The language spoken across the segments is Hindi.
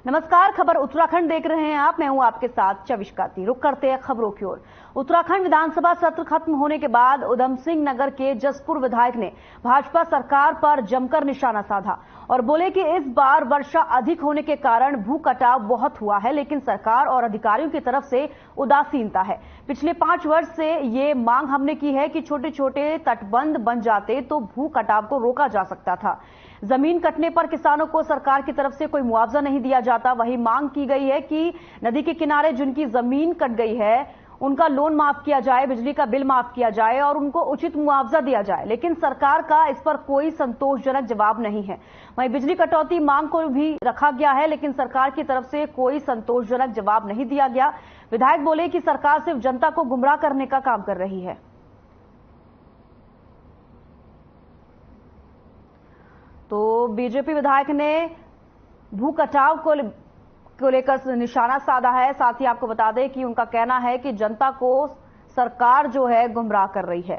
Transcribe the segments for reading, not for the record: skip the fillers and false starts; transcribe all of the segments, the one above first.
नमस्कार, खबर उत्तराखंड देख रहे हैं आप। मैं हूं आपके साथ चविष्काती। रुक करते हैं खबरों की ओर। उत्तराखंड विधानसभा सत्र खत्म होने के बाद उधम सिंह नगर के जसपुर विधायक ने भाजपा सरकार पर जमकर निशाना साधा और बोले कि इस बार वर्षा अधिक होने के कारण भू कटाव बहुत हुआ है, लेकिन सरकार और अधिकारियों की तरफ से उदासीनता है। पिछले 5 वर्ष से ये मांग हमने की है कि छोटे छोटे तटबंध बन जाते तो भू कटाव को रोका जा सकता था। जमीन कटने पर किसानों को सरकार की तरफ से कोई मुआवजा नहीं दिया जाता। वही मांग की गई है कि नदी के किनारे जिनकी जमीन कट गई है उनका लोन माफ किया जाए, बिजली का बिल माफ किया जाए और उनको उचित मुआवजा दिया जाए, लेकिन सरकार का इस पर कोई संतोषजनक जवाब नहीं है। वहीं बिजली कटौती मांग को भी रखा गया है, लेकिन सरकार की तरफ से कोई संतोषजनक जवाब नहीं दिया गया। विधायक बोले कि सरकार सिर्फ जनता को गुमराह करने का काम कर रही है। तो बीजेपी विधायक ने भू कटाव को लेकर निशाना साधा है। साथ ही आपको बता दें कि उनका कहना है कि जनता को सरकार जो है गुमराह कर रही है।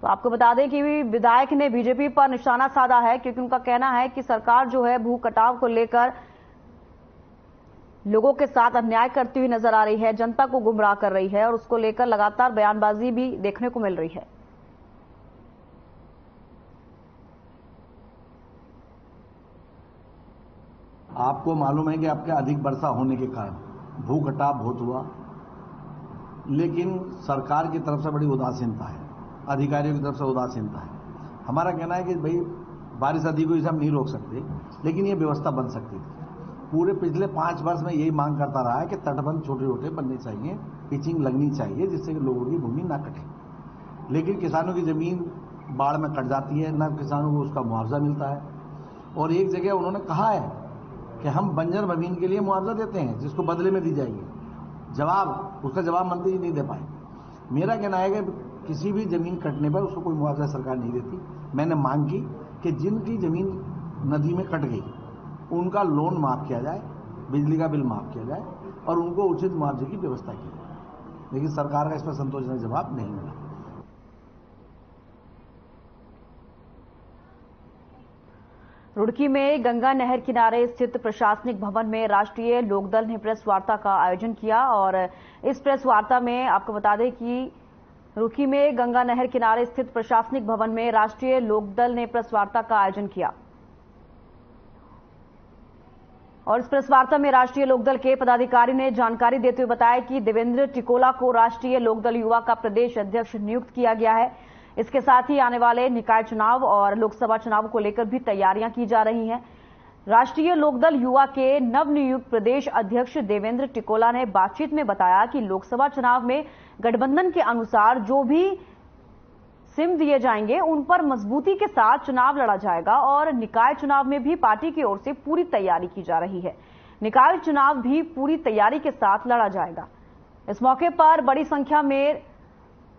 तो आपको बता दें कि विधायक ने बीजेपी पर निशाना साधा है, क्योंकि उनका कहना है कि सरकार जो है भू कटाव को लेकर लोगों के साथ अन्याय करती हुई नजर आ रही है, जनता को गुमराह कर रही है और उसको लेकर लगातार बयानबाजी भी देखने को मिल रही है। आपको मालूम है कि आपके अधिक वर्षा होने के कारण भू कटाव बहुत हुआ, लेकिन सरकार की तरफ से बड़ी उदासीनता है, अधिकारियों की तरफ से उदासीनता है। हमारा कहना है कि भाई बारिश अधिक हुई, हम नहीं रोक सकते, लेकिन ये व्यवस्था बन सकती थी। पूरे पिछले 5 वर्ष में यही मांग करता रहा है कि तटबंध छोटे छोटे बनने चाहिए, पिचिंग लगनी चाहिए, जिससे कि लोगों की भूमि ना कटे। लेकिन किसानों की जमीन बाढ़ में कट जाती है, न किसानों को उसका मुआवजा मिलता है। और एक जगह उन्होंने कहा है कि हम बंजर जमीन के लिए मुआवजा देते हैं, जिसको बदले में दी जाएगी। उसका जवाब मंत्री जी नहीं दे पाए। मेरा कहना है कि किसी भी जमीन कटने पर उसको कोई मुआवजा सरकार नहीं देती। मैंने मांग की कि जिनकी जमीन नदी में कट गई उनका लोन माफ किया जाए, बिजली का बिल माफ किया जाए और उनको उचित मुआवजे की व्यवस्था की जाए, लेकिन सरकार का इस पर संतोषजनक जवाब नहीं मिला। रुड़की में गंगा नहर किनारे स्थित प्रशासनिक भवन में राष्ट्रीय लोकदल ने प्रेस वार्ता का आयोजन किया और इस प्रेस वार्ता में आपको बता दें कि रुड़की में गंगा नहर किनारे स्थित प्रशासनिक भवन में राष्ट्रीय लोकदल ने प्रेस वार्ता का आयोजन किया और इस प्रेस वार्ता में राष्ट्रीय लोकदल के पदाधिकारी ने जानकारी देते हुए बताया कि देवेंद्र टिकोला को राष्ट्रीय लोकदल युवा का प्रदेश अध्यक्ष नियुक्त किया गया है। इसके साथ ही आने वाले निकाय चुनाव और लोकसभा चुनाव को लेकर भी तैयारियां की जा रही हैं। राष्ट्रीय लोकदल युवा के नवनियुक्त प्रदेश अध्यक्ष देवेंद्र टिकोला ने बातचीत में बताया कि लोकसभा चुनाव में गठबंधन के अनुसार जो भी सिम दिए जाएंगे उन पर मजबूती के साथ चुनाव लड़ा जाएगा और निकाय चुनाव में भी पार्टी की ओर से पूरी तैयारी की जा रही है। निकाय चुनाव भी पूरी तैयारी के साथ लड़ा जाएगा। इस मौके पर बड़ी संख्या में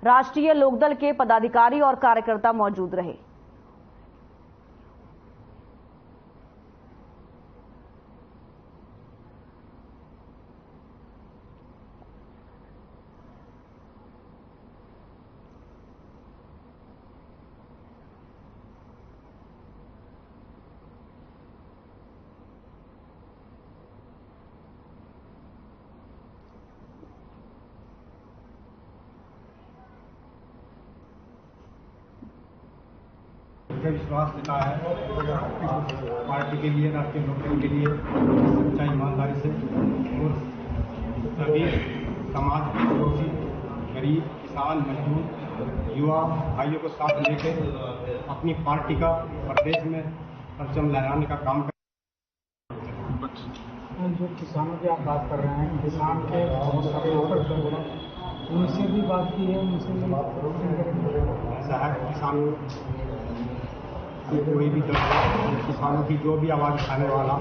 राष्ट्रीय लोकदल के पदाधिकारी और कार्यकर्ता मौजूद रहे। विश्वास देता है पार्टी के लिए, राष्ट्रीय लोकदल के लिए सच्चाई ईमानदारी से और सभी समाज के पड़ोसी, गरीब, किसान, मजदूर, युवा भाइयों को साथ लेकर अपनी पार्टी का प्रदेश में परचम लहराने का काम कर। जो किसानों की आप बात कर रहे हैं, किसान के उनसे भी बात की है, उनसे भी ऐसा है किसानों की कोई भी किसानों की जो भी आवाज़ उठाने वाला,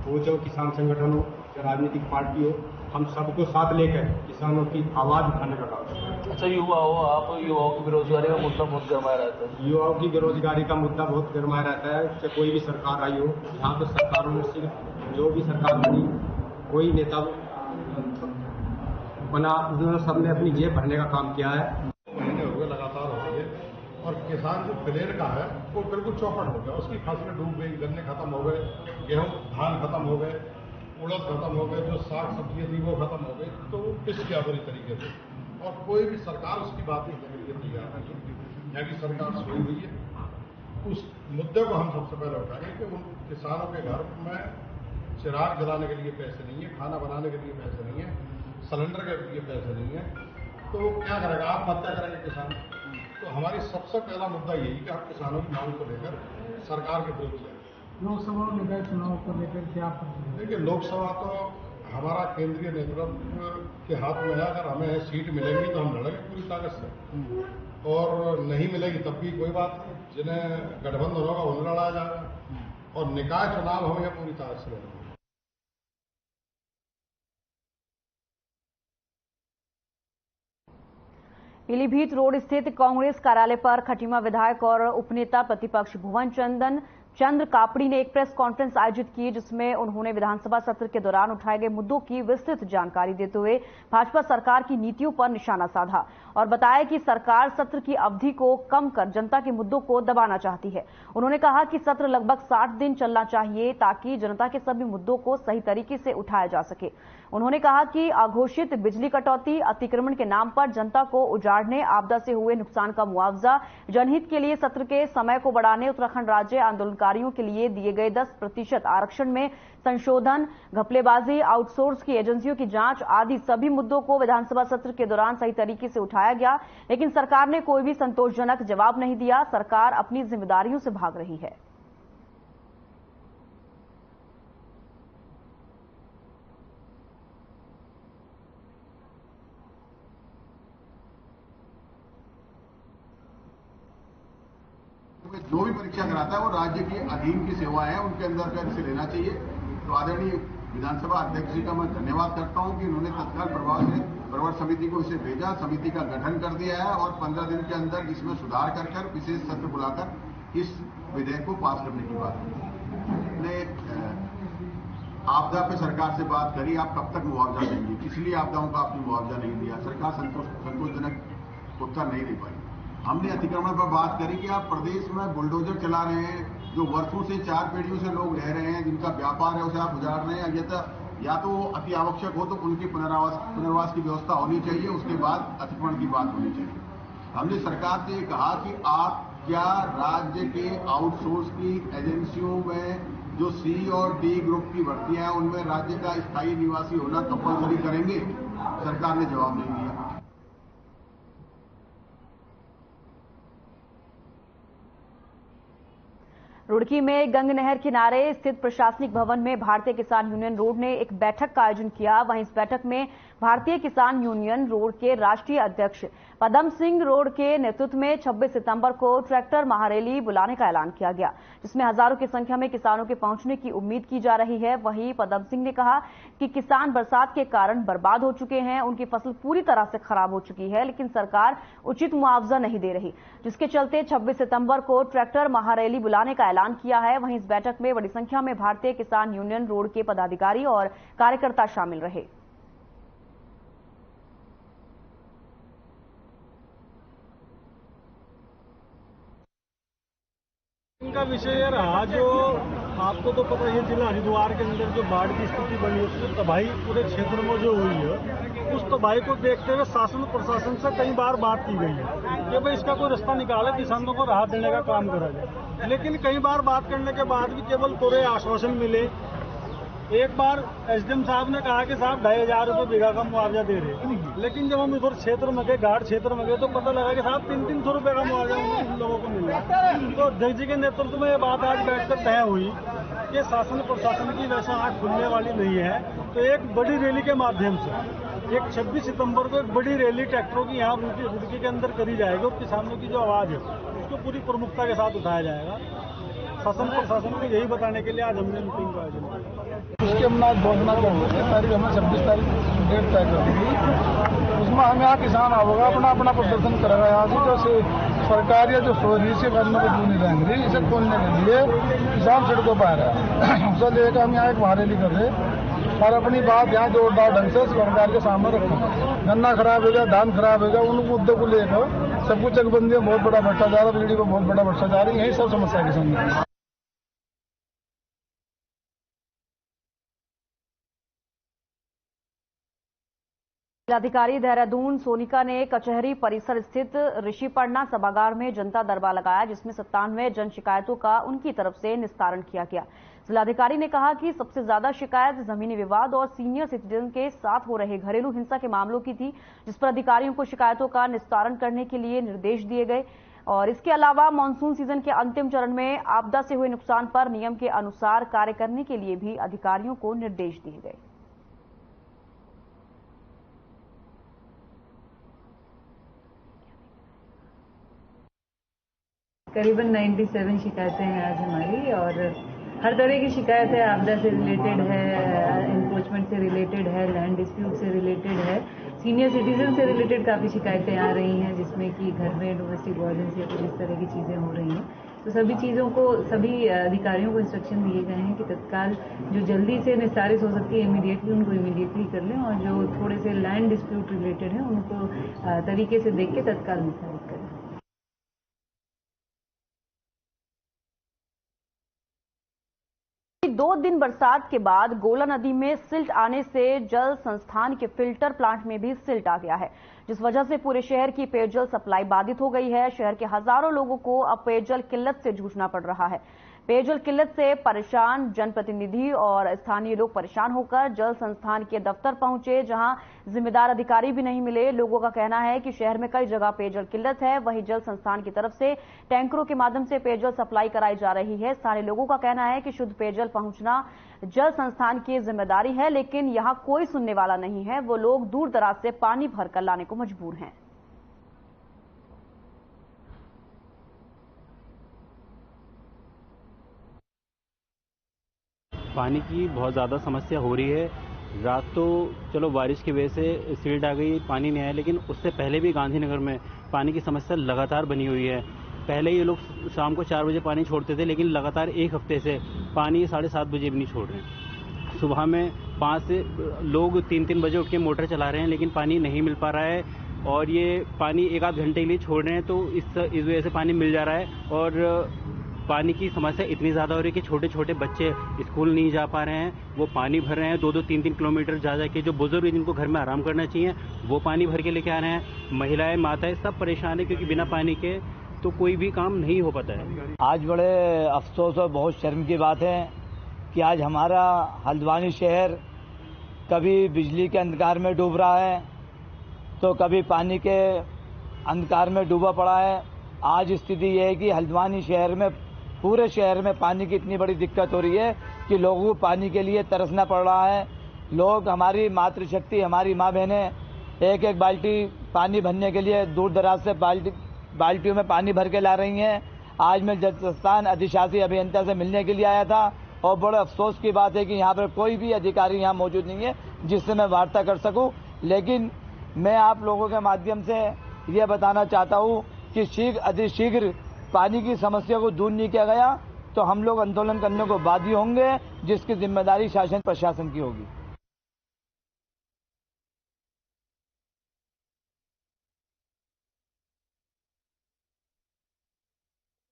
वो जो किसान संगठन हो या राजनीतिक पार्टी हो, हम सबको साथ लेकर किसानों की आवाज़ उठाने का काम। अच्छा, युवा हो आप, युवाओं की बेरोजगारी का मुद्दा बहुत गरमाया रहता है। युवाओं की बेरोजगारी का मुद्दा बहुत गरमाया रहता है। चाहे कोई भी सरकार आई हो, यहाँ तो सरकारों में सिर्फ जो भी सरकार बनी, कोई नेता बना, उन्होंने सबने अपनी जेब भरने का काम किया है। महीने हो गए लगातार हो रही है और किसान जो प्लेन का है वो बिल्कुल चौपट हो गया, उसकी फसलें डूब गई, गन्ने खत्म हो गए, गेहूं धान खत्म हो गए, उड़द खत्म हो गए, जो साग सब्जियां थी वो खत्म हो गई, तो वो पिस गया बुरी तरीके से। और कोई भी सरकार उसकी बात नहीं करने के लिए तैयार नहीं है। यहाँ की सरकार सोई हुई है। उस मुद्दे को हम सबसे पहले उठाएंगे कि उन किसानों के घर में चिराग जलाने के लिए पैसे नहीं है, खाना बनाने के लिए पैसे नहीं है, सिलेंडर के लिए पैसे नहीं है, तो क्या करेगा? आत्महत्या करेंगे किसान। तो हमारी सबसे पहला मुद्दा यही कि हम किसानों की मांग को लेकर सरकार के विरुद्ध जाए। लोकसभा और निकाय चुनाव को लेकर क्या देखिए, लोकसभा तो हमारा केंद्रीय नेतृत्व के हाथ में है। अगर हमें सीट मिलेंगी तो हम लड़ेंगे पूरी ताकत से, और नहीं मिलेगी तब भी कोई बात नहीं। जिन्हें गठबंधन होगा उन्हें लड़ाया जाएगा, और निकाय चुनाव हम यह पूरी ताकत से लड़ेंगे। पीलीभीत रोड स्थित कांग्रेस कार्यालय पर खटीमा विधायक और उपनेता प्रतिपक्ष भुवन चंद्र कापड़ी ने एक प्रेस कॉन्फ्रेंस आयोजित की, जिसमें उन्होंने विधानसभा सत्र के दौरान उठाए गए मुद्दों की विस्तृत जानकारी देते हुए भाजपा सरकार की नीतियों पर निशाना साधा और बताया कि सरकार सत्र की अवधि को कम कर जनता के मुद्दों को दबाना चाहती है। उन्होंने कहा कि सत्र लगभग 60 दिन चलना चाहिए ताकि जनता के सभी मुद्दों को सही तरीके से उठाया जा सके। उन्होंने कहा कि अघोषित बिजली कटौती, अतिक्रमण के नाम पर जनता को उजाड़ने, आपदा से हुए नुकसान का मुआवजा, जनहित के लिए सत्र के समय को बढ़ाने, उत्तराखंड राज्य आंदोलनकारियों के लिए दिए गए 10% आरक्षण में संशोधन, घपलेबाजी, आउटसोर्स की एजेंसियों की जांच आदि सभी मुद्दों को विधानसभा सत्र के दौरान सही तरीके से उठाया गया, लेकिन सरकार ने कोई भी संतोषजनक जवाब नहीं दिया। सरकार अपनी जिम्मेदारियों से भाग रही है। जो भी परीक्षा कराता है वो राज्य की अधीन की सेवा है, उनके अंदर का इसे लेना चाहिए। तो आदरणीय विधानसभा अध्यक्ष जी का मैं धन्यवाद करता हूं कि उन्होंने तत्काल प्रभाव से प्रवर समिति को इसे भेजा, समिति का गठन कर दिया है और 15 दिन के अंदर इसमें सुधार कर विशेष सत्र बुलाकर इस विधेयक को पास करने की बात ने आपदा पे सरकार से बात करी, आप कब तक मुआवजा देंगे, पिछली आपदाओं का आपने मुआवजा नहीं दिया, सरकार संतोषजनक उत्तर नहीं दे पाई। हमने अतिक्रमण पर बात करी कि आप प्रदेश में बुलडोजर चला रहे हैं, जो वर्षों से 4 पीढ़ियों से लोग रह रहे हैं, जिनका व्यापार है उसे आप उजाड़ रहे हैं। या तो अति आवश्यक हो तो उनकी पुनर्वास की व्यवस्था होनी चाहिए, उसके बाद अतिक्रमण की बात होनी चाहिए। हमने सरकार से कहा कि आप क्या राज्य के आउटसोर्स की एजेंसियों में जो C और D ग्रुप की भर्तियां हैं उनमें राज्य का स्थायी निवासी होना कंपलसरी करेंगे? सरकार ने जवाब नहीं दिया। रुड़की में गंग नहर किनारे स्थित प्रशासनिक भवन में भारतीय किसान यूनियन रोड ने एक बैठक का आयोजन किया। वहीं इस बैठक में भारतीय किसान यूनियन रोड के राष्ट्रीय अध्यक्ष पदम सिंह रोड के नेतृत्व में 26 सितंबर को ट्रैक्टर महारैली बुलाने का ऐलान किया गया, जिसमें हजारों की संख्या में किसानों के पहुंचने की उम्मीद की जा रही है। वहीं पदम सिंह ने कहा कि किसान बरसात के कारण बर्बाद हो चुके हैं, उनकी फसल पूरी तरह से खराब हो चुकी है, लेकिन सरकार उचित मुआवजा नहीं दे रही, जिसके चलते 26 सितंबर को ट्रैक्टर महारैली बुलाने का ऐलान किया है। वहीं इस बैठक में बड़ी संख्या में भारतीय किसान यूनियन रोड के पदाधिकारी और कार्यकर्ता शामिल रहे। इनका विषय यह रहा, जो आपको तो पता है जिला हरिद्वार के अंदर जो बाढ़ की स्थिति बनी, उसकी तबाही पूरे क्षेत्र में जो हुई है, उस तबाही को देखते हुए शासन प्रशासन से कई बार बात की गई है कि भाई इसका कोई रास्ता निकाले, किसानों को राहत देने का काम करा जाए। लेकिन कई बार बात करने के बाद भी केवल कोरे आश्वासन मिले। एक बार एसडीएम साहब ने कहा कि साहब 2500 रुपये बीघा का मुआवजा दे रहे, लेकिन जब हम इधर क्षेत्र में गए, घाट क्षेत्र में गए, तो पता लगा कि साहब 300 रुपये का मुआवजा उन लोगों को मिला। तो अध्यक्ष जी के नेतृत्व में ये बात आज बैठकर तय हुई कि शासन प्रशासन की वैसा आंख खुलने वाली नहीं है। तो एक बड़ी रैली के माध्यम से एक 26 सितंबर को एक बड़ी रैली ट्रैक्टरों की यहाँ रुड़की के अंदर करी जाएगी और किसानों की जो आवाज़ है उसको पूरी प्रमुखता के साथ उठाया जाएगा। शासन प्रशासन को यही बताने के लिए आज हमने मीटिंग का आयोजन किया। उसके हम आज घोषणा कर दी कि तारीख हमें 26 तारीख डेट तय कर दी। उसमें हम यहाँ किसान आवेगा, अपना अपना प्रदर्शन करेगा। यहाँ से जो सरकार या जो सोरी से करने को क्यों नहीं रहेंगे, इसे खोलने के लिए किसान सड़कों पर आ रहा है। उसे लेकर हम यहाँ एक महारैली कर रहे और अपनी बात यहाँ जोरदार ढंग से सरकार के सामने रखें। गन्ना खराब हो गया, धान खराब हो गया, उन मुद्दों को लेकर सब कुछ चकबंदी में बहुत बड़ा भ्रष्टाचार, बिजली पर बहुत बड़ा भ्रष्टाचार है, यही सब समस्या के सामने। जिलाधिकारी देहरादून सोनिका ने कचहरी परिसर स्थित ऋषिपर्णा सभागार में जनता दरबार लगाया, जिसमें 97 जन शिकायतों का उनकी तरफ से निस्तारण किया गया। जिलाधिकारी ने कहा कि सबसे ज्यादा शिकायत जमीनी विवाद और सीनियर सिटीजन के साथ हो रहे घरेलू हिंसा के मामलों की थी, जिस पर अधिकारियों को शिकायतों का निस्तारण करने के लिए निर्देश दिए गए। और इसके अलावा मानसून सीजन के अंतिम चरण में आपदा से हुए नुकसान पर नियम के अनुसार कार्य करने के लिए भी अधिकारियों को निर्देश दिए गए। करीबन 97 शिकायतें हैं आज हमारी, और हर तरह की शिकायत है। आपदा से रिलेटेड है, एनक्रोचमेंट से रिलेटेड है, लैंड डिस्प्यूट से रिलेटेड है, सीनियर सिटीजन से रिलेटेड काफ़ी शिकायतें आ रही हैं, जिसमें कि घर में डोमेस्टिक वायलेंस या कुछ इस तरह की चीज़ें हो रही हैं। तो सभी चीज़ों को सभी अधिकारियों को इंस्ट्रक्शन दिए गए हैं कि तत्काल जो जल्दी से निस्तारित हो सकती है इमीडिएटली उनको इमीडिएटली कर लें, और जो थोड़े से लैंड डिस्प्यूट रिलेटेड हैं उनको तरीके से देख के तत्काल निस्तारित करें। 2 दिन बरसात के बाद गोला नदी में सिल्ट आने से जल संस्थान के फिल्टर प्लांट में भी सिल्ट आ गया है, जिस वजह से पूरे शहर की पेयजल सप्लाई बाधित हो गई है। शहर के हजारों लोगों को अब पेयजल किल्लत से जूझना पड़ रहा है। पेयजल किल्लत से परेशान जनप्रतिनिधि और स्थानीय लोग परेशान होकर जल संस्थान के दफ्तर पहुंचे, जहां जिम्मेदार अधिकारी भी नहीं मिले। लोगों का कहना है कि शहर में कई जगह पेयजल किल्लत है, वहीं जल संस्थान की तरफ से टैंकरों के माध्यम से पेयजल सप्लाई कराई जा रही है। स्थानीय लोगों का कहना है कि शुद्ध पेयजल पहुंचना जल संस्थान की जिम्मेदारी है, लेकिन यहां कोई सुनने वाला नहीं है। वो लोग दूर दराज से पानी भरकर लाने को मजबूर हैं। पानी की बहुत ज़्यादा समस्या हो रही है। रात तो चलो बारिश की वजह से सिल्ट आ गई, पानी नहीं आया, लेकिन उससे पहले भी गांधीनगर में पानी की समस्या लगातार बनी हुई है। पहले ये लोग शाम को 4 बजे पानी छोड़ते थे, लेकिन लगातार 1 हफ्ते से पानी 7:30 बजे भी नहीं छोड़ रहे हैं। सुबह में 5 से लोग 3-3 बजे उठ के मोटर चला रहे हैं, लेकिन पानी नहीं मिल पा रहा है। और ये पानी 1-8 घंटे के लिए छोड़ रहे हैं, तो इस वजह से पानी मिल जा रहा है। और पानी की समस्या इतनी ज़्यादा हो रही है कि छोटे छोटे बच्चे स्कूल नहीं जा पा रहे हैं, वो पानी भर रहे हैं 2-2, 3-3 किलोमीटर जा के। जो बुजुर्ग जिनको घर में आराम करना चाहिए वो पानी भर के लेके आ रहे हैं। महिलाएं, माताएं सब परेशान है, क्योंकि बिना पानी के तो कोई भी काम नहीं हो पाता है। आज बड़े अफसोस और बहुत शर्म की बात है कि आज हमारा हल्द्वानी शहर कभी बिजली के अंधकार में डूब रहा है, तो कभी पानी के अंधकार में डूबा पड़ा है। आज स्थिति यह है कि हल्द्वानी शहर में, पूरे शहर में पानी की इतनी बड़ी दिक्कत हो रही है कि लोगों को पानी के लिए तरसना पड़ रहा है। लोग, हमारी मातृशक्ति, हमारी माँ बहनें 1-1 बाल्टी पानी भरने के लिए दूर दराज से बाल्टियों में पानी भर के ला रही हैं। आज मैं जल संस्थान अधिशासी अभियंता से मिलने के लिए आया था, और बड़े अफसोस की बात है कि यहाँ पर कोई भी अधिकारी यहाँ मौजूद नहीं है जिससे मैं वार्ता कर सकूँ। लेकिन मैं आप लोगों के माध्यम से ये बताना चाहता हूँ कि अतिशीघ्र पानी की समस्या को दूर नहीं किया गया तो हम लोग आंदोलन करने को बाध्य होंगे, जिसकी जिम्मेदारी शासन प्रशासन की होगी।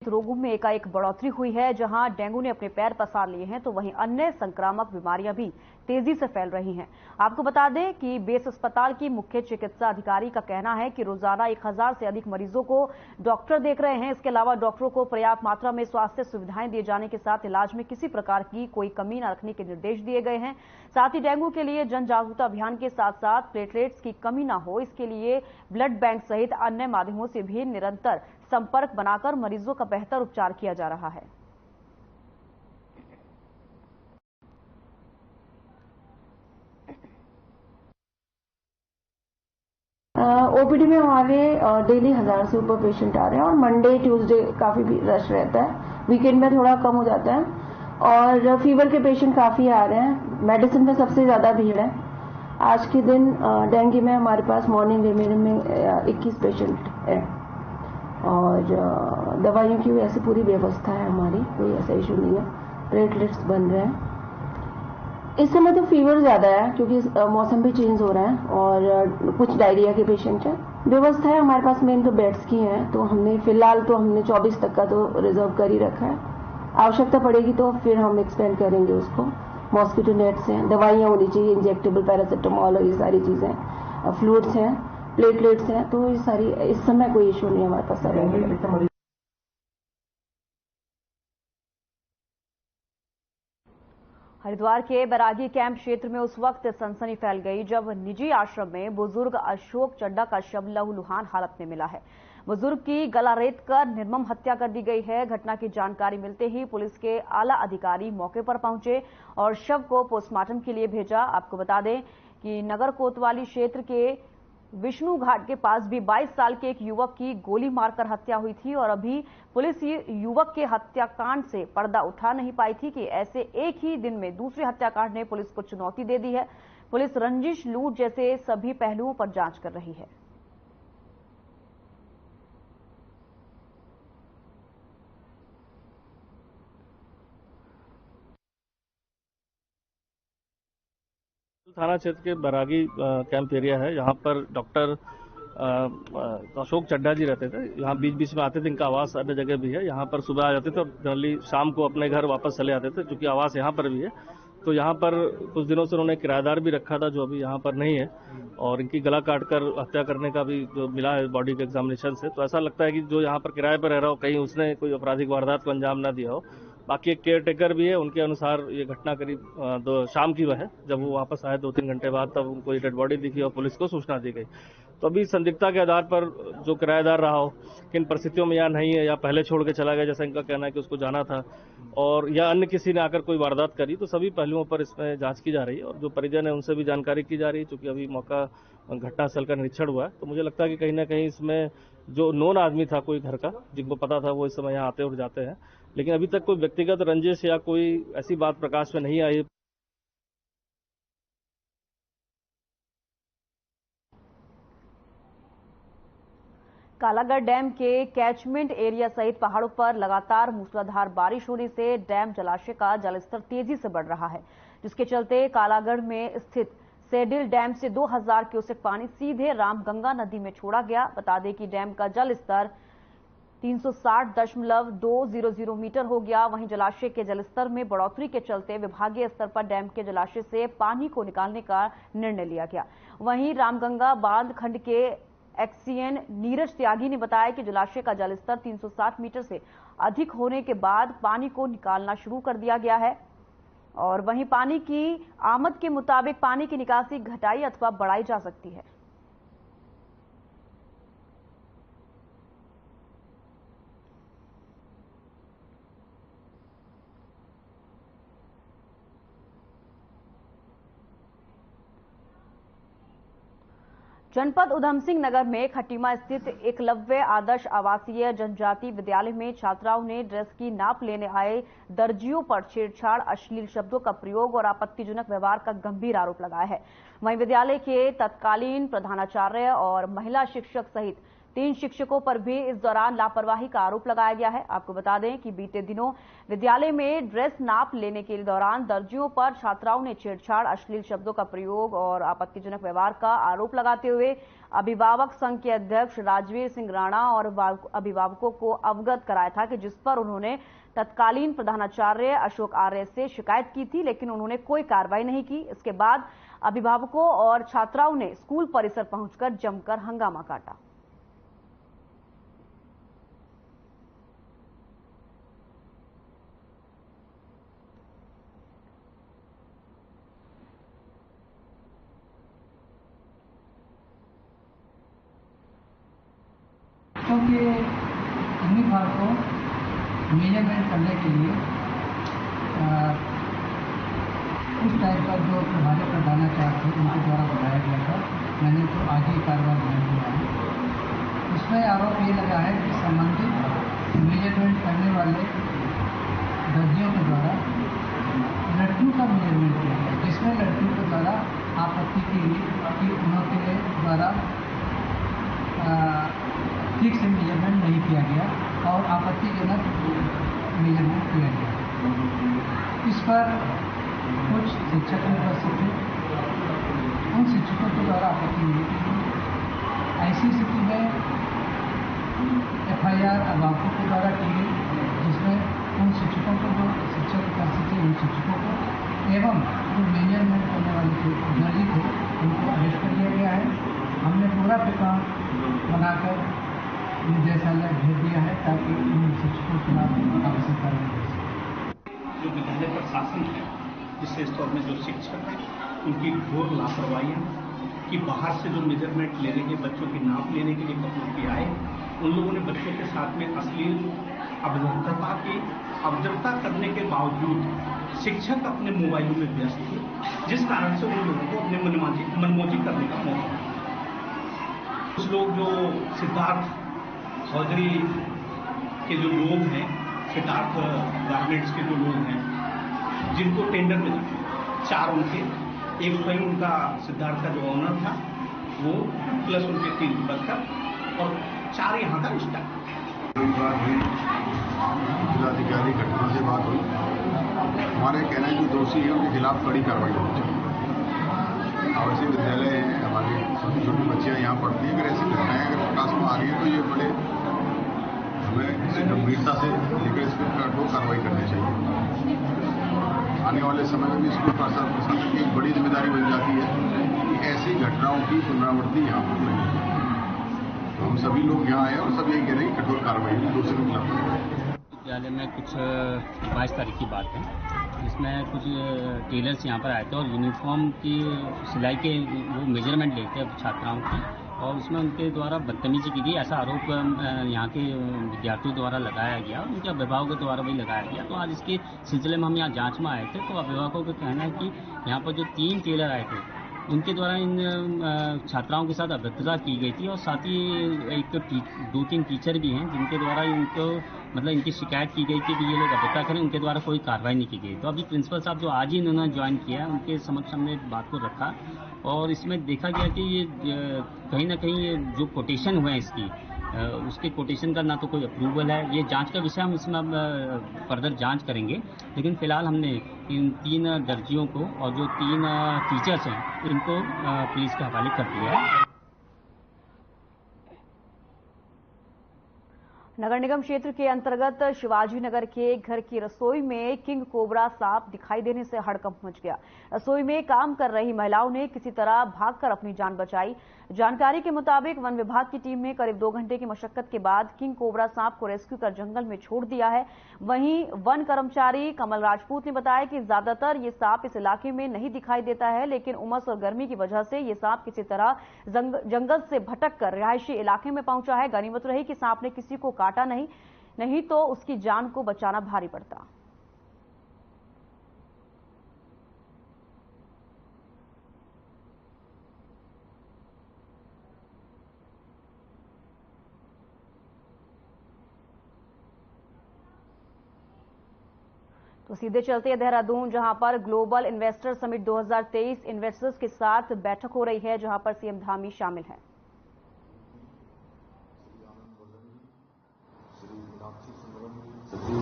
रोगों में एकाएक बढ़ोतरी हुई है। जहां डेंगू ने अपने पैर पसार लिए हैं, तो वहीं अन्य संक्रामक बीमारियां भी तेजी से फैल रही हैं। आपको बता दें कि बेस अस्पताल की मुख्य चिकित्सा अधिकारी का कहना है कि रोजाना 1000 से अधिक मरीजों को डॉक्टर देख रहे हैं। इसके अलावा डॉक्टरों को पर्याप्त मात्रा में स्वास्थ्य सुविधाएं दिए जाने के साथ इलाज में किसी प्रकार की कोई कमी न रखने के निर्देश दिए गए हैं। साथ ही डेंगू के लिए जन जागरूकता अभियान के साथ साथ प्लेटलेट्स की कमी न हो, इसके लिए ब्लड बैंक सहित अन्य माध्यमों से भी निरंतर संपर्क बनाकर मरीजों का बेहतर उपचार किया जा रहा है। ओपीडी में हमारे डेली 1000 से ऊपर पेशेंट आ रहे हैं, और मंडे ट्यूसडे काफी भी रश रहता है। वीकेंड में थोड़ा कम हो जाता है, और फीवर के पेशेंट काफी आ रहे हैं। मेडिसिन में सबसे ज्यादा भीड़ है। आज के दिन डेंगू में हमारे पास मॉर्निंग रेमेडी में 21 पेशेंट है, और दवाइयों की ऐसी पूरी व्यवस्था है हमारी, कोई ऐसा इशू नहीं है। प्लेटलेट्स बन रहे हैं। इस समय तो फीवर ज्यादा है क्योंकि मौसम भी चेंज हो रहा है, और कुछ डायरिया के पेशेंट हैं। व्यवस्था है हमारे पास मेन तो बेड्स की है, तो हमने फिलहाल तो हमने 24 तक का तो रिजर्व कर ही रखा है। आवश्यकता पड़ेगी तो फिर हम एक्सपेंड करेंगे उसको। मॉस्किटो नेट्स हैं, दवाइयाँ होनी चाहिए, इंजेक्टेबल पैरासिटामॉल और ये सारी चीज़ें, फ्लूइड्स हैं, प्लेटलेट्स हैं, तो ये सारी इस समय कोई इशू नहीं हमारे पास अवेलेबल। हरिद्वार के बैरागी कैंप क्षेत्र में उस वक्त सनसनी फैल गई जब निजी आश्रम में बुजुर्ग अशोक चड्ढा का शव लहूलुहान हालत में मिला है। बुजुर्ग की गला रेत कर निर्मम हत्या कर दी गई है। घटना की जानकारी मिलते ही पुलिस के आला अधिकारी मौके पर पहुंचे और शव को पोस्टमार्टम के लिए भेजा। आपको बता दें कि नगर कोतवाली क्षेत्र के विष्णु घाट के पास भी 22 साल के एक युवक की गोली मारकर हत्या हुई थी और अभी पुलिस युवक के हत्याकांड से पर्दा उठा नहीं पाई थी कि ऐसे एक ही दिन में दूसरे हत्याकांड ने पुलिस को चुनौती दे दी है। पुलिस रंजिश, लूट जैसे सभी पहलुओं पर जांच कर रही है। थाना क्षेत्र के बैरागी कैंप एरिया है। यहाँ पर डॉक्टर अशोक चड्ढा जी रहते थे। यहाँ बीच बीच में आते थे, इनका आवास अन्य जगह भी है। यहाँ पर सुबह आ जाते थे और जनरली शाम को अपने घर वापस चले आते थे, क्योंकि आवास यहाँ पर भी है। तो यहाँ पर कुछ दिनों से उन्होंने किराएदार भी रखा था जो अभी यहाँ पर नहीं है, और इनकी गला काटकर हत्या करने का भी जो मिला है बॉडी के एग्जामिनेशन से, तो ऐसा लगता है कि जो यहाँ पर किराए पर रह रहा हो कहीं उसने कोई आपराधिक वारदात को अंजाम ना दिया हो। बाकी एक केयर टेकर भी है, उनके अनुसार ये घटना करीब शाम की है। जब वो वापस आए 2-3 घंटे बाद, तब उनको डेड बॉडी दिखी और पुलिस को सूचना दी गई। तो अभी संदिग्धता के आधार पर जो किराएदार रहा हो, किन परिस्थितियों में यहाँ नहीं है या पहले छोड़ के चला गया जैसा इनका कहना है कि उसको जाना था, और या अन्य किसी ने आकर कोई वारदात करी, तो सभी पहलुओं पर इसमें जांच की जा रही है। और जो परिजन है उनसे भी जानकारी की जा रही है, क्योंकि अभी मौका घटनास्थल का निरीक्षण हुआ है। तो मुझे लगता है कि कहीं ना कहीं इसमें जो नोन आदमी था कोई घर का, जिनको पता था, वो इस समय यहाँ आते और जाते हैं। लेकिन अभी तक कोई व्यक्तिगत रंजिश या कोई ऐसी बात प्रकाश में नहीं आई। कालागढ़ डैम के कैचमेंट एरिया सहित पहाड़ों पर लगातार मूसलाधार बारिश होने से डैम जलाशय का जलस्तर तेजी से बढ़ रहा है, जिसके चलते कालागढ़ में स्थित सेडिल डैम से 2000 क्यूसेक पानी सीधे रामगंगा नदी में छोड़ा गया। बता दें कि डैम का जल स्तर 360.200 मीटर हो गया। वहीं जलाशय के जलस्तर में बढ़ोतरी के चलते विभागीय स्तर पर डैम के जलाशय से पानी को निकालने का निर्णय लिया गया। वहीं रामगंगा बांध खंड के एक्सीएन नीरज त्यागी ने बताया कि जलाशय का जलस्तर 360 मीटर से अधिक होने के बाद पानी को निकालना शुरू कर दिया गया है। और वहीं पानी की आमद के मुताबिक पानी की निकासी घटाई अथवा बढ़ाई जा सकती है। जनपद उधम सिंह नगर में खटीमा स्थित एकलव्य आदर्श आवासीय जनजाति विद्यालय में छात्राओं ने ड्रेस की नाप लेने आए दर्जियों पर छेड़छाड़, अश्लील शब्दों का प्रयोग और आपत्तिजनक व्यवहार का गंभीर आरोप लगाया है। वहीं विद्यालय के तत्कालीन प्रधानाचार्य और महिला शिक्षक सहित 3 शिक्षकों पर भी इस दौरान लापरवाही का आरोप लगाया गया है। आपको बता दें कि बीते दिनों विद्यालय में ड्रेस नाप लेने के दौरान दर्जियों पर छात्राओं ने छेड़छाड़, अश्लील शब्दों का प्रयोग और आपत्तिजनक व्यवहार का आरोप लगाते हुए अभिभावक संघ के अध्यक्ष राजवीर सिंह राणा और अभिभावकों को अवगत कराया था कि जिस पर उन्होंने तत्कालीन प्रधानाचार्य अशोक आर्य से शिकायत की थी, लेकिन उन्होंने कोई कार्रवाई नहीं की। इसके बाद अभिभावकों और छात्राओं ने स्कूल परिसर पहुंचकर जमकर हंगामा काटा। क्योंकि यूनिफॉर्म को मेजरमेंट करने के लिए उस टाइप का जो हमारे प्रधानाचार्य थे उनके द्वारा बताया गया था। मैंने तो आज ही कार्रवाई नहीं किया है। उसमें आरोप ये लगा है कि संबंधित मेजरमेंट करने वाले दर्जियों के द्वारा लड़कियों का मेजरमेंट किया गया, जिसमें लड़कियों के द्वारा आपत्ति की कि उनके द्वारा ठीक से मेजरमेंट नहीं किया गया और आपत्तिजनक मेजरमेंट किया गया। इस पर कुछ शिक्षक उपस्थित थे, उन शिक्षकों के द्वारा आपत्ति नहीं की ऐसी स्थिति में FIR अभिभावकों के द्वारा की गई, जिसमें उन शिक्षकों को जो शिक्षक उपस्थित थे उन शिक्षकों को एवं जो मैनेजमेंट करने वाले थे जर्जी थे उनको अरेस्ट कर लिया गया है। हमने पूरा पेपर बनाकर निदेशालय भेज दिया है ताकि उन शिक्षकों के खिलाफ आवश्यक कार्रवाई हो सके। जो विद्यालय प्रशासन है, विशेष तौर में जो शिक्षक हैं, उनकी घोर लापरवाही कि बाहर से जो मेजरमेंट लेने के बच्चों की नाप लेने के लिए कपड़ों की आए, उन लोगों ने बच्चों के साथ में अश्लील अभद्रता करने के बावजूद शिक्षक अपने मोबाइलों में व्यस्त थे, जिस कारण से उन लोगों को अपने मनमौजी करने का मौका मिला। कुछ लोग जो सिद्धार्थ चौधरी के जो लोग हैं, सिद्धार्थ गारमेंट्स के जो लोग हैं, जिनको टेंडर मिला, 4 उनके, एक स्वयं उनका सिद्धार्थ का जो ऑनर था वो, प्लस उनके 3 वर्कर और 4 यहाँ का स्टाफ। जिलाधिकारी घटना से बात हुई, हमारे कहना है जो दोषी है उनके खिलाफ कड़ी कार्रवाई होनी चाहिए। आवासीय विद्यालय हैं, हमारी छोटी छोटी बच्चियां यहाँ पढ़ती हैं, अगर ऐसी घटनाएं अगर प्रकाश में आ रही है तो ये बड़े हमें इसे गंभीरता से लेकर इस पर कठोर कार्रवाई करनी चाहिए। आने वाले समय में भी स्कूल प्रशासन की एक बड़ी जिम्मेदारी बन जाती है कि ऐसी घटनाओं की पुनरावृत्ति यहाँ पर नहीं है। तो हम सभी लोग यहाँ आए और सब यही कह रहे हैं कठोर कार्रवाई दोषियों के खिलाफ। विद्यालय में कुछ 22 तारीख की बात है, जिसमें कुछ टेलर्स यहाँ पर आए थे और यूनिफॉर्म की सिलाई के वो मेजरमेंट लेते हैं छात्राओं की, और उसमें उनके द्वारा बदतमीजी की गई, ऐसा आरोप यहाँ के विद्यार्थियों द्वारा लगाया गया और उनके अभिभावकों द्वारा भी लगाया गया। तो आज इसके सिलसिले में हम यहाँ जांच में आए थे, तो अभिभावकों का कहना है कि यहाँ पर जो 3 टेलर आए थे उनके द्वारा इन छात्राओं के साथ अभद्रता की गई थी, और साथ ही एक 2-3 टीचर भी हैं जिनके द्वारा इनको मतलब इनकी शिकायत की गई कि ये लोग अभद्रता करें, उनके द्वारा कोई कार्रवाई नहीं की गई। तो अभी प्रिंसिपल साहब जो आज ही इन्होंने ज्वाइन किया, उनके समक्ष हमने बात को रखा और इसमें देखा गया कि ये कहीं ना कहीं ये जो कोटेशन हुए हैं इसकी, उसके कोटेशन का ना तो कोई अप्रूवल है। ये जांच का विषय, हम इसमें अब फर्दर जांच करेंगे, लेकिन फिलहाल हमने इन 3 दर्जियों को और जो 3 टीचर्स हैं इनको पुलिस के हवाले कर दिया है। नगर निगम क्षेत्र के अंतर्गत शिवाजी नगर के घर की रसोई में किंग कोबरा सांप दिखाई देने से हड़कंप मच गया। रसोई में काम कर रही महिलाओं ने किसी तरह भागकर अपनी जान बचाई। जानकारी के मुताबिक वन विभाग की टीम ने करीब 2 घंटे की मशक्कत के बाद किंग कोबरा सांप को रेस्क्यू कर जंगल में छोड़ दिया है। वहीं वन कर्मचारी कमल राजपूत ने बताया कि ज्यादातर ये सांप इस इलाके में नहीं दिखाई देता है, लेकिन उमस और गर्मी की वजह से ये सांप किसी तरह जंगल से भटक कर रिहायशी इलाके में पहुंचा है। गनीमत रही कि सांप ने किसी को काटा नहीं तो उसकी जान को बचाना भारी पड़ता। तो सीधे चलते हैं देहरादून, जहां पर ग्लोबल इन्वेस्टर समिट 2023 इन्वेस्टर्स के साथ बैठक हो रही है, जहां पर सीएम धामी शामिल हैं। श्री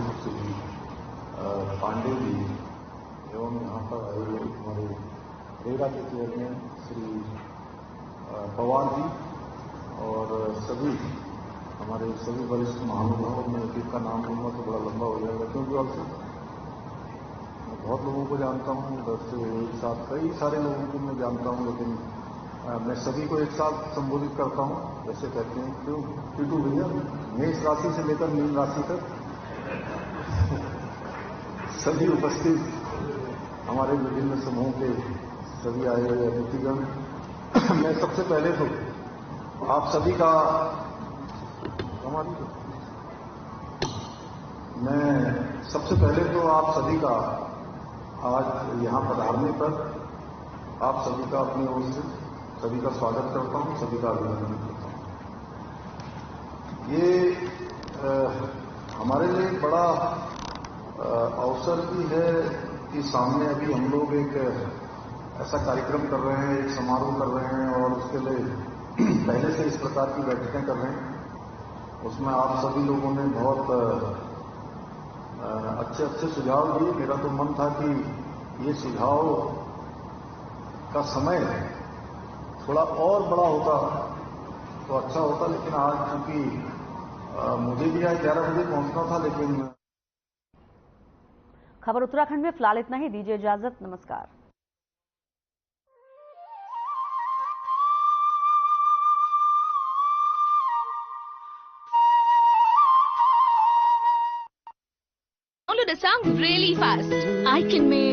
पांडे जी एवं यहाँ पर आए हुए हमारे रेरा के चेयरमैन श्री पवार जी और सभी हमारे सभी वरिष्ठ महानुभावों में एक का नाम लूंगा तो बड़ा लंबा हो जाएगा, क्योंकि आपसे मैं बहुत लोगों को जानता हूँ, उधर से एक साथ कई सारे लोगों को मैं जानता हूँ, लेकिन मैं सभी को एक साथ संबोधित करता हूँ। जैसे कहते हैं क्यों टीटू भैया, मेष राशि से लेकर मीन राशि तक सभी उपस्थित हमारे विभिन्न समूह के सभी आए हुए अतिथिगण, मैं सबसे पहले तो आप सभी का आज यहाँ पधारने पर आप सभी का अपनी ओर से सभी का स्वागत करता हूँ, सभी का अभिनंदन करता हूँ। ये हमारे लिए बड़ा अवसर भी है कि सामने अभी हम लोग एक ऐसा कार्यक्रम कर रहे हैं, एक समारोह कर रहे हैं और उसके लिए पहले से इस प्रकार की बैठकें कर रहे हैं। उसमें आप सभी लोगों ने बहुत अच्छे अच्छे सुझाव दिए। मेरा तो मन था कि ये सुझाव का समय थोड़ा और बड़ा होता तो अच्छा होता, लेकिन आज चूंकि मुझे भी आज 11 बजे पहुंचना था, लेकिन खबर उत्तराखंड में फिलहाल इतना ही। दीजिए इजाजत, नमस्कार। Download the song really fast. I can make